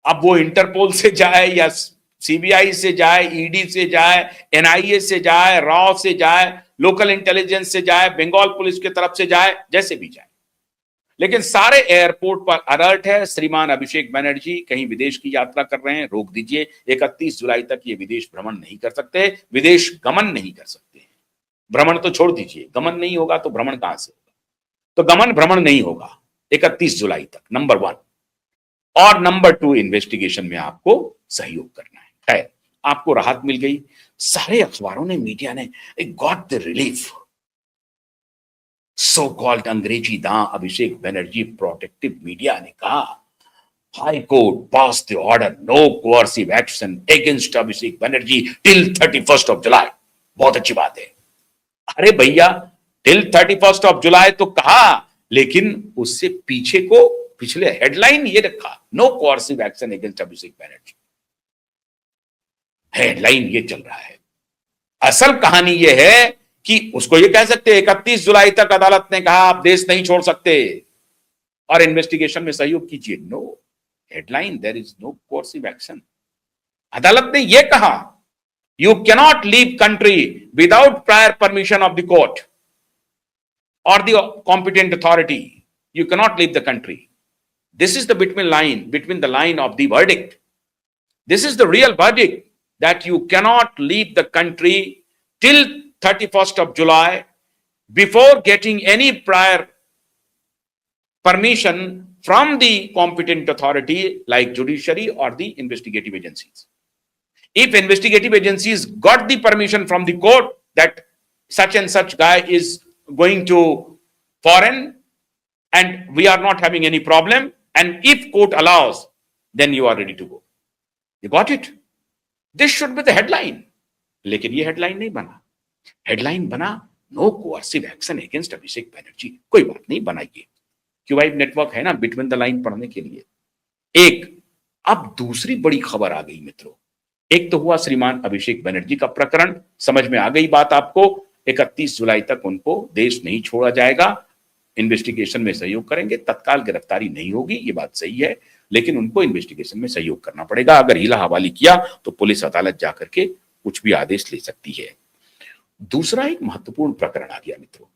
अब वो इंटरपोल से जाए या सीबीआई से जाए, ईडी से जाए, एनआईए से जाए, रॉ से जाए, लोकल इंटेलिजेंस से जाए, बंगाल पुलिस की तरफ से जाए, जैसे भी जाए, लेकिन सारे एयरपोर्ट पर अलर्ट है। श्रीमान अभिषेक बनर्जी कहीं विदेश की यात्रा कर रहे हैं, रोक दीजिए। 31 जुलाई तक ये विदेश भ्रमण नहीं कर सकते, विदेश गमन नहीं कर सकते। भ्रमण तो छोड़ दीजिए, गमन नहीं होगा तो भ्रमण कहां से होगा? तो गमन भ्रमण नहीं होगा 31 जुलाई तक, नंबर 1। और नंबर 2, इन्वेस्टिगेशन में आपको सहयोग करना है। खैर, आपको राहत मिल गई। सारे अखबारों ने, मीडिया ने got the relief. So called अंग्रेजी दां अभिषेक बनर्जी प्रोटेक्टिव मीडिया ने कहा, high court pass the order, no coercive action against Abhishek Banerjee till 31 of July. बहुत अच्छी बात है। अरे भैया, टिल 31 ऑफ जुलाई तो कहा, लेकिन उससे पीछे को पिछले हेडलाइन ये रखा, no coercive action against Abhishek Banerjee. Headline ये चल रहा है। असल कहानी ये है कि उसको ये कह सकते हैं 31 जुलाई तक अदालत ने कहा आप देश नहीं छोड़ सकते और इन्वेस्टिगेशन में सहयोग कीजिए। No headline, there is no coercive action. अदालत ने यह कहा, you cannot leave country without prior permission of the court और the competent authority. You cannot leave the country. This is the between the line of the verdict. This is the real verdict, that you cannot leave the country till 31st of July before getting any prior permission from the competent authority like judiciary or the investigative agencies. If investigative agencies got the permission from the court that such and such guy is going to foreign and we are not having any problem, and if court allows, then you are ready to go. You got it? This should be the headline. लेकिन ये headline नहीं बना। Headline बना, no coercive action against Abhishek Banerjee. कोई बात नहीं, बनाइए। क्यूवाइब network है ना बिटवीन द लाइन पढ़ने के लिए। एक, अब दूसरी बड़ी खबर आ गई मित्रों। एक तो हुआ श्रीमान अभिषेक बनर्जी का प्रकरण, समझ में आ गई बात आपको। 31 जुलाई तक उनको देश नहीं छोड़ा जाएगा, इन्वेस्टिगेशन में सहयोग करेंगे। तत्काल गिरफ्तारी नहीं होगी, ये बात सही है, लेकिन उनको इन्वेस्टिगेशन में सहयोग करना पड़ेगा। अगर हीला हवाली किया तो पुलिस अदालत जाकर के कुछ भी आदेश ले सकती है। दूसरा एक महत्वपूर्ण प्रकरण आ गया मित्रों।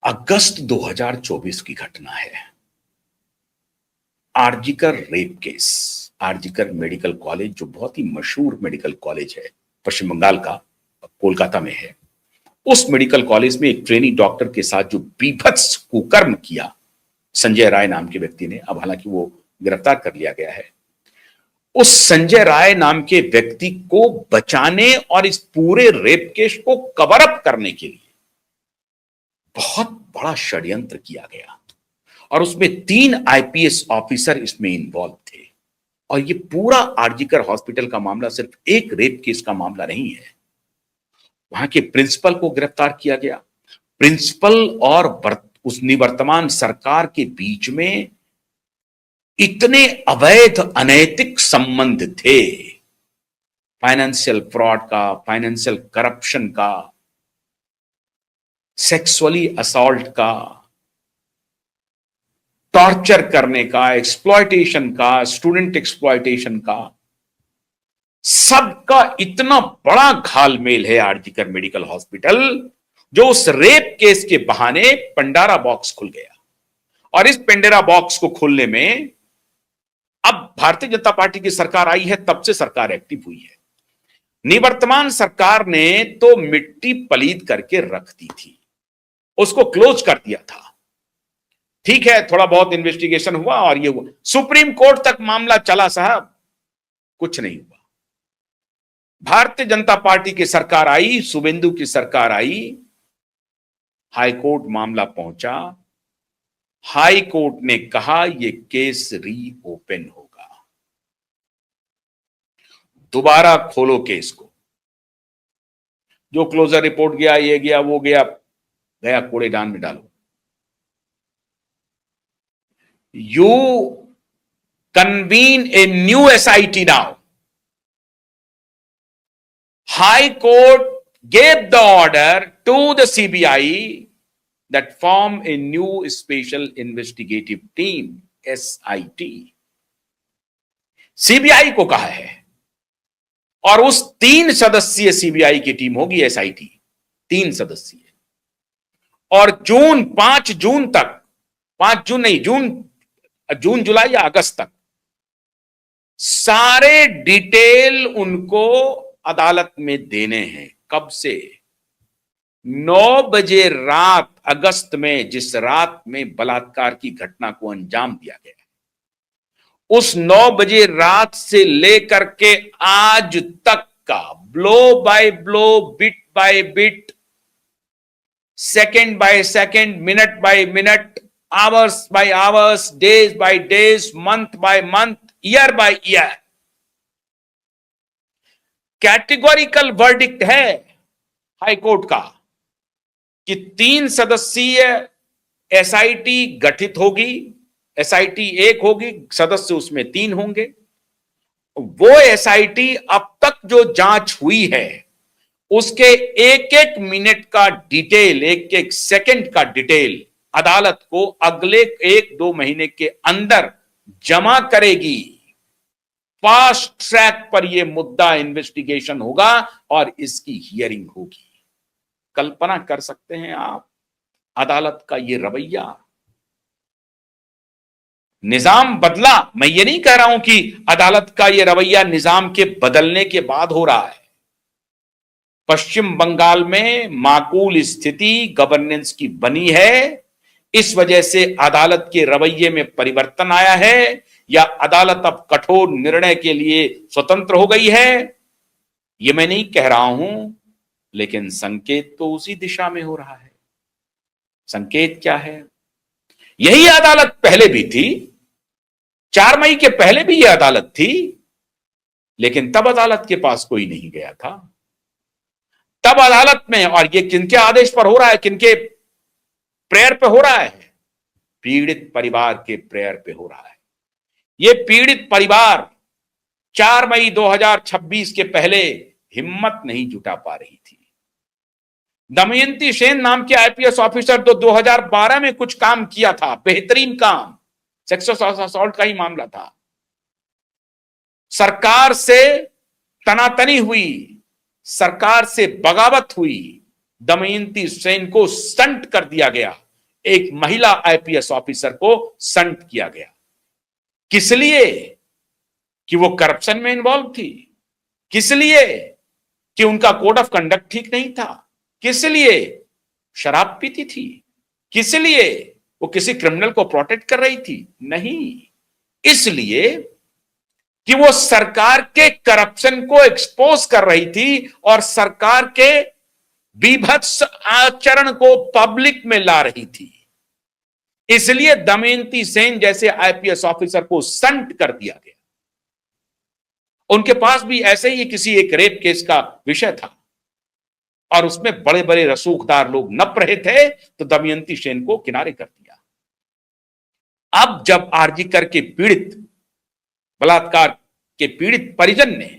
अगस्त 2024 की घटना है। RG Kar rape case. RG Kar medical college, जो बहुत ही मशहूर मेडिकल कॉलेज है पश्चिम बंगाल का, कोलकाता में है। उस मेडिकल कॉलेज में एक ट्रेनी डॉक्टर के साथ जो बीभत्स कुकर्म किया संजय राय नाम के व्यक्ति ने, अब हालांकि वो गिरफ्तार कर लिया गया है। उस संजय राय नाम के व्यक्ति को बचाने और इस पूरे रेप केस को कवर अप करने के लिए बहुत बड़ा षड्यंत्र किया गया और उसमें 3 आईपीएस ऑफिसर इसमें इन्वॉल्व थे। और ये पूरा आरजीकर हॉस्पिटल का मामला सिर्फ एक रेप केस का मामला नहीं है। वहां के प्रिंसिपल को गिरफ्तार किया गया। प्रिंसिपल और उस निवर्तमान सरकार के बीच में इतने अवैध अनैतिक संबंध थे, फाइनेंशियल फ्रॉड का, फाइनेंशियल करप्शन का, सेक्सुअली असॉल्ट का, टॉर्चर करने का, एक्सप्लॉयटेशन का, स्टूडेंट एक्सप्लॉयटेशन का, सबका इतना बड़ा घालमेल है आरजीकर मेडिकल हॉस्पिटल, जो उस रेप केस के बहाने पंडारा बॉक्स खुल गया। और इस पंडारा बॉक्स को खोलने में अब भारतीय जनता पार्टी की सरकार आई है, तब से सरकार एक्टिव हुई है। निवर्तमान सरकार ने तो मिट्टी पलीद करके रख दी थी, उसको क्लोज कर दिया था। ठीक है, थोड़ा बहुत इन्वेस्टिगेशन हुआ और ये हुआ, सुप्रीम कोर्ट तक मामला चला साहब, कुछ नहीं हुआ। भारतीय जनता पार्टी की सरकार आई, शुभेंदु की सरकार आई, हाई कोर्ट मामला पहुंचा। हाई कोर्ट ने कहा यह केस रीओपन होगा, दोबारा खोलो केस को। जो क्लोजर रिपोर्ट गया, ये गया, वो गया, गया कूड़ेदान में डालो। You convene a new SIT now. High Court gave the order to the CBI that form a new special investigative team, SIT. CBI को कहा है और उस 3 सदस्यीय सीबीआई की टीम होगी एसआईटी, 3 सदस्यीय। और 5 जून तक, 5 जून नहीं, जून जुलाई या अगस्त तक सारे डिटेल उनको अदालत में देने हैं। कब से? 9 बजे रात अगस्त में, जिस रात में बलात्कार की घटना को अंजाम दिया गया, उस 9 बजे रात से लेकर के आज तक का blow by blow, bit by bit, second by second, minute by minute, hours by hours, days by days, month by month, year by year categorical verdict है हाईकोर्ट का कि 3 सदस्यीय एसआईटी गठित होगी। एसआईटी 1 होगी, सदस्य उसमें 3 होंगे। वो एसआईटी अब तक जो जांच हुई है उसके एक एक मिनट का डिटेल, एक एक सेकंड का डिटेल अदालत को अगले 1-2 महीने के अंदर जमा करेगी। फास्ट ट्रैक पर यह मुद्दा इन्वेस्टिगेशन होगा और इसकी हियरिंग होगी। कल्पना कर सकते हैं आप अदालत का यह रवैया? निजाम बदला, मैं ये नहीं कह रहा हूं कि अदालत का यह रवैया निजाम के बदलने के बाद हो रहा है। पश्चिम बंगाल में माकूल स्थिति गवर्नेंस की बनी है, इस वजह से अदालत के रवैये में परिवर्तन आया है, या अदालत अब कठोर निर्णय के लिए स्वतंत्र हो गई है, यह मैं नहीं कह रहा हूं, लेकिन संकेत तो उसी दिशा में हो रहा है। संकेत क्या है? यही अदालत पहले भी थी, 4 मई के पहले भी यह अदालत थी, लेकिन तब अदालत के पास कोई नहीं गया था। तब अदालत में, और यह किनके आदेश पर हो रहा है, किनके प्रेयर पे हो रहा है? पीड़ित परिवार के प्रेयर पे हो रहा है। यह पीड़ित परिवार 4 मई 2026 के पहले हिम्मत नहीं जुटा पा रही थी। दमयंती सेन नाम के आईपीएस ऑफिसर तो 2012 में कुछ काम किया था, बेहतरीन काम, सेक्सुअल असॉल्ट का ही मामला था। सरकार से तनातनी हुई, सरकार से बगावत हुई, दमयंती सेन को संट कर दिया गया। एक महिला आईपीएस ऑफिसर को संट किया गया। किस लिए? कि वो करप्शन में इन्वॉल्व थी? किस लिए? कि उनका कोड ऑफ कंडक्ट ठीक नहीं था? किस लिए? शराब पीती थी? किस लिए? वो किसी क्रिमिनल को प्रोटेक्ट कर रही थी? नहीं, इसलिए कि वो सरकार के करप्शन को एक्सपोज कर रही थी और सरकार के बीभत्स आचरण को पब्लिक में ला रही थी। इसलिए दमयंती सेन जैसे आईपीएस ऑफिसर को संट कर दिया गया। उनके पास भी ऐसे ही किसी एक रेप केस का विषय था और उसमें बड़े बड़े रसूखदार लोग नप रहे थे, तो दमयंती सेन को किनारे कर दिया। अब जब आरजी कर के पीड़ित, बलात्कार के पीड़ित परिजन ने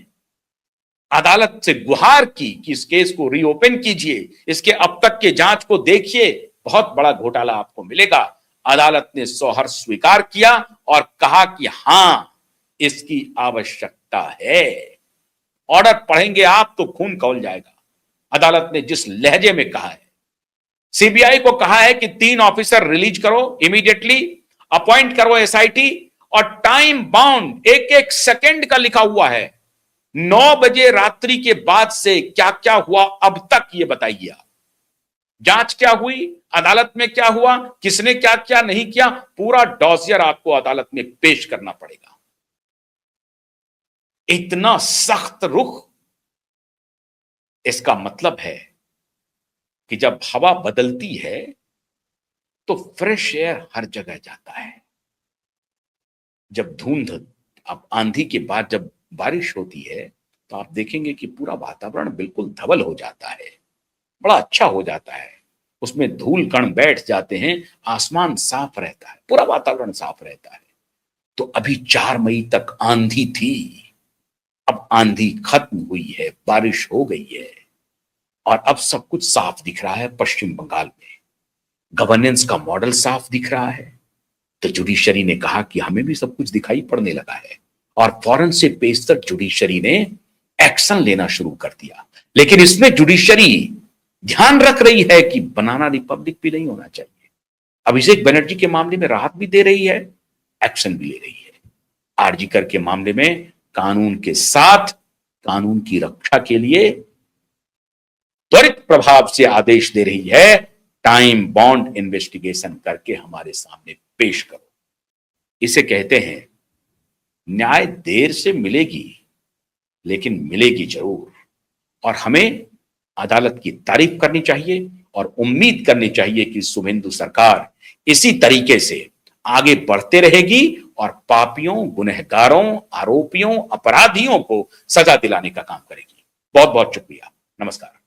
अदालत से गुहार की कि इस केस को रीओपन कीजिए, इसके अब तक के जांच को देखिए, बहुत बड़ा घोटाला आपको मिलेगा, अदालत ने सोहर्ष स्वीकार किया और कहा कि हां, इसकी आवश्यकता है। ऑर्डर पढ़ेंगे आप तो खून खौल जाएगा। अदालत ने जिस लहजे में कहा है, सीबीआई को कहा है कि 3 ऑफिसर रिलीज करो इमीडिएटली, अपॉइंट करो एसआईटी, और टाइम बाउंड, एक एक सेकंड का लिखा हुआ है। 9 बजे रात्रि के बाद से क्या क्या हुआ अब तक ये बताइए आप। जांच क्या हुई, अदालत में क्या हुआ, किसने क्या क्या नहीं किया, पूरा डॉसियर आपको अदालत में पेश करना पड़ेगा। इतना सख्त रुख, इसका मतलब है कि जब हवा बदलती है तो फ्रेश एयर हर जगह जाता है। जब धुंध, अब आंधी के बाद जब बारिश होती है तो आप देखेंगे कि पूरा वातावरण बिल्कुल धवल हो जाता है, बड़ा अच्छा हो जाता है, उसमें धूल कण बैठ जाते हैं, आसमान साफ रहता है, पूरा वातावरण साफ रहता है। तो अभी 4 मई तक आंधी थी, अब आंधी खत्म हुई है, बारिश हो गई है और अब सब कुछ साफ दिख रहा है। पश्चिम बंगाल में गवर्नेंस का मॉडल साफ दिख रहा है। तो जुडिशरी ने कहा कि हमें भी सब कुछ दिखाई पड़ने लगा है और फौरन से पेशतर जुडिशरी ने एक्शन लेना शुरू कर दिया। लेकिन इसमें जुडिशरी ध्यान रख रही है कि बनाना रिपब्लिक भी नहीं होना चाहिए। अभिषेक बनर्जी के मामले में राहत भी दे रही है, एक्शन भी ले रही है। आरजीकर के मामले में कानून के साथ कानून की रक्षा के लिए त्वरित प्रभाव से आदेश दे रही है, टाइम बॉन्ड इन्वेस्टिगेशन करके हमारे सामने पेश करो। इसे कहते हैं न्याय देर से मिलेगी लेकिन मिलेगी जरूर। और हमें अदालत की तारीफ करनी चाहिए और उम्मीद करनी चाहिए कि शुभेंदु सरकार इसी तरीके से आगे बढ़ते रहेगी और पापियों, गुनहगारों, आरोपियों, अपराधियों को सजा दिलाने का काम करेगी। बहुत बहुत शुक्रिया। नमस्कार।